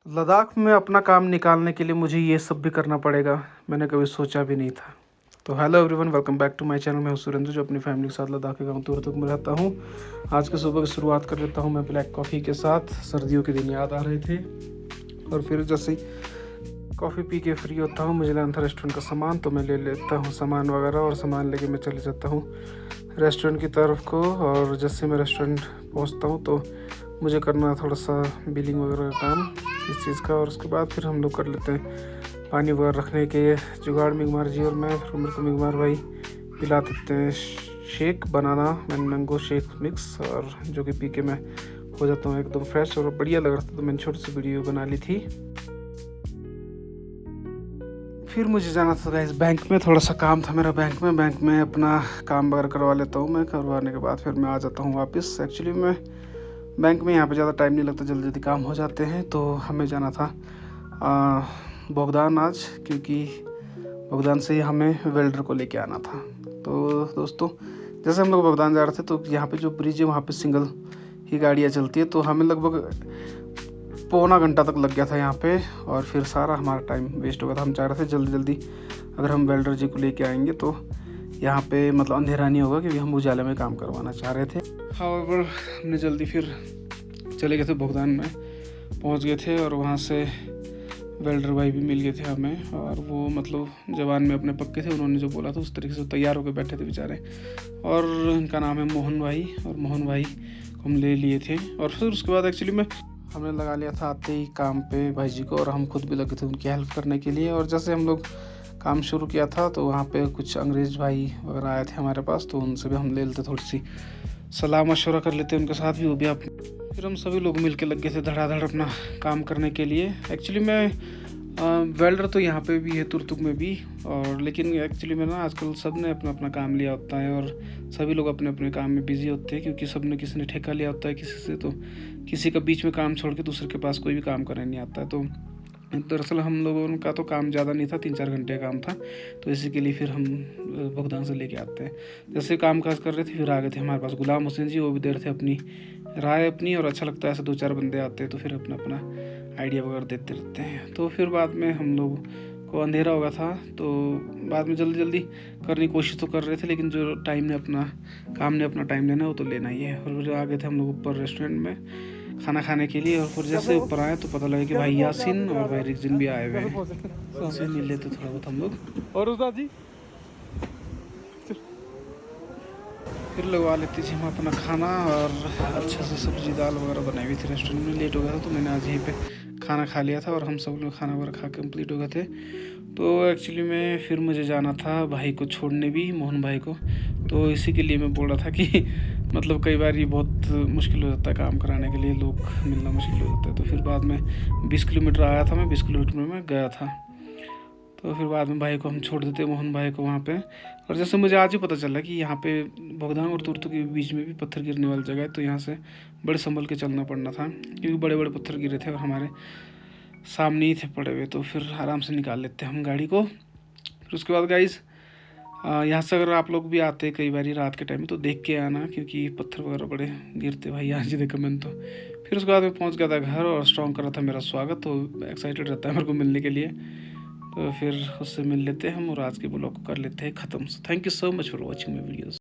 लद्दाख में अपना काम निकालने के लिए मुझे ये सब भी करना पड़ेगा, मैंने कभी सोचा भी नहीं था। तो hello everyone, welcome back to my channel. मैं हूं सुरेंद्र, जो अपनी फैमिली के साथ लद्दाख के गांव तुरतुक में रहता हूं। आज के सुबह की शुरुआत कर लेता हूं मैं ब्लैक कॉफ़ी के साथ। सर्दियों के दिन याद आ रहे थे और फिर जैसे ही कॉफ़ी पी के फ्री होता हूँ, मुझे लेना था रेस्टोरेंट का सामान, तो मैं ले लेता हूँ सामान वगैरह और सामान लेके मैं चले जाता हूँ रेस्टोरेंट की तरफ को। और जैसे मैं रेस्टोरेंट पहुँचता हूँ तो मुझे करना थोड़ा सा बिलिंग वगैरह का काम इस चीज़ का, और उसके बाद फिर हम लोग कर लेते हैं पानी वगैरह रखने के जुगाड़। मिगमार जी और मैं, फिर मेरे को मिगमार भाई पिला देते हैं shake, banana mango shake mix, और जो कि पी के मैं हो जाता हूँ एकदम फ्रेश और बढ़िया लग रहा था। तो मैंने छोटी सी वीडियो बना ली थी। फिर मुझे जाना था गाइस बैंक में, थोड़ा सा काम था मेरा बैंक में अपना काम वगैरह करवा लेता हूँ मैं। करवाने के बाद फिर मैं आ जाता हूँ वापस। एक्चुअली मैं बैंक में यहाँ पे ज़्यादा टाइम नहीं लगता, जल्दी जल्दी काम हो जाते हैं। तो हमें जाना था बोगदान आज, क्योंकि बोगदान से ही हमें वेल्डर को लेके आना था। तो दोस्तों, जैसे हम लोग बोगदान जा रहे थे तो यहाँ पे जो ब्रिज है वहाँ पे सिंगल ही गाड़ियाँ चलती है, तो हमें लगभग पौना घंटा तक लग गया था यहाँ पे, और फिर सारा हमारा टाइम वेस्ट हो गया था। हम चाह रहे थे जल्दी जल्दी अगर हम वेल्डर जी को लेके आएंगे तो यहाँ पे मतलब अंधेरा नहीं होगा, क्योंकि हम उजाले में काम करवाना चाह रहे थे। हाउएवर हमने जल्दी फिर चले गए थे बोगदान में, पहुँच गए थे, और वहाँ से वेल्डर भाई भी मिल गए थे हमें। और वो मतलब जवान में अपने पक्के थे, उन्होंने जो बोला था उस तरीके से तैयार होकर बैठे थे बेचारे। और इनका नाम है मोहन भाई, और मोहन भाई को हम ले लिए थे। और फिर उसके बाद एक्चुअली में हमने लगा लिया था आते ही काम पे भाई जी को, और हम खुद भी लगे थे उनकी हेल्प करने के लिए। और जैसे हम लोग काम शुरू किया था तो वहाँ पे कुछ अंग्रेज़ भाई वगैरह आए थे हमारे पास, तो उनसे भी हम ले लेते, थोड़ी सी सलाह मशवरा कर लेते उनके साथ भी, वो भी आप। फिर हम सभी लोग मिल के लग गए थे धड़ाधड़ अपना काम करने के लिए। एक्चुअली मैं वेल्डर तो यहाँ पे भी है तुरतुक में भी, और लेकिन एक्चुअली में ना आजकल सब ने अपना अपना काम लिया होता है, और सभी लोग अपने अपने काम में बिजी होते हैं, क्योंकि सब ने किसी ने ठेका लिया होता है किसी से, तो किसी का बीच में काम छोड़ के दूसरे के पास कोई भी काम करने नहीं आता है। तो दरअसल हम लोगों का तो काम ज़्यादा नहीं था, 3-4 घंटे का काम था, तो इसी के लिए फिर हम भुगतान से लेके आते हैं। जैसे काम काज कर रहे थे फिर आ गए थे हमारे पास गुलाम हुसैन जी, वो भी दे रहे थे अपनी राय अपनी, और अच्छा लगता है ऐसे 2-4 बंदे आते हैं तो फिर अपना अपना आइडिया वगैरह देते रहते हैं। तो फिर बाद में हम लोग को अंधेरा हो गया था, तो बाद में जल्दी जल्दी करने की कोशिश तो कर रहे थे, लेकिन जो टाइम ने अपना काम ने अपना टाइम लेना है वो तो लेना ही है। और फिर आ गए थे हम लोग ऊपर रेस्टोरेंट में खाना खाने के लिए। और फिर जैसे ऊपर आए तो पता लगा कि भाई यासिन और भाई रिक्जिन भी आए हुए हैं, उनसे मिल लेते थोड़ा बहुत हम लोग। और उस्ताद जी फिर लगवा लेते थे हम अपना खाना, और अच्छा से सब्जी दाल वगैरह बनाई हुई थी। रेस्टोरेंट में लेट हो गया था तो मैंने आज यहीं पे खाना खा लिया था, और हम सब लोग खाना वगैरह खा कंप्लीट हो गए थे। तो एक्चुअली में फिर मुझे जाना था भाई को छोड़ने भी, मोहन भाई को। तो इसी के लिए मैं बोल रहा था कि मतलब कई बार ये बहुत मुश्किल हो जाता है काम कराने के लिए, लोग मिलना मुश्किल हो जाता है। तो फिर बाद में 20 किलोमीटर आया था मैं, 20 किलोमीटर में मैं गया था। तो फिर बाद में भाई को हम छोड़ देते, मोहन भाई को वहाँ पे। और जैसे मुझे आज ही पता चला कि यहाँ पे बोगदान और तुरतुक के बीच में भी पत्थर गिरने वाली जगह है, तो यहाँ से बड़े संभल के चलना पड़ना था, क्योंकि बड़े बड़े पत्थर गिरे थे और हमारे सामने ही थे पड़े हुए। तो फिर आराम से निकाल लेते हम गाड़ी को। फिर उसके बाद गाइज़ यहाँ से अगर आप लोग भी आते कई बार रात के टाइम में तो देख के आना, क्योंकि पत्थर वगैरह बड़े गिरते भाई, आज ही देखा मैंने तो। फिर उसके बाद मैं पहुँच गया था घर, और स्ट्रॉन्ग कर रहा था मेरा स्वागत, तो एक्साइटेड रहता है मेरे को मिलने के लिए। तो फिर उससे मिल लेते हैं हम, और आज के ब्लॉग को कर लेते हैं ख़त्म। Thank you so much for watching my videos.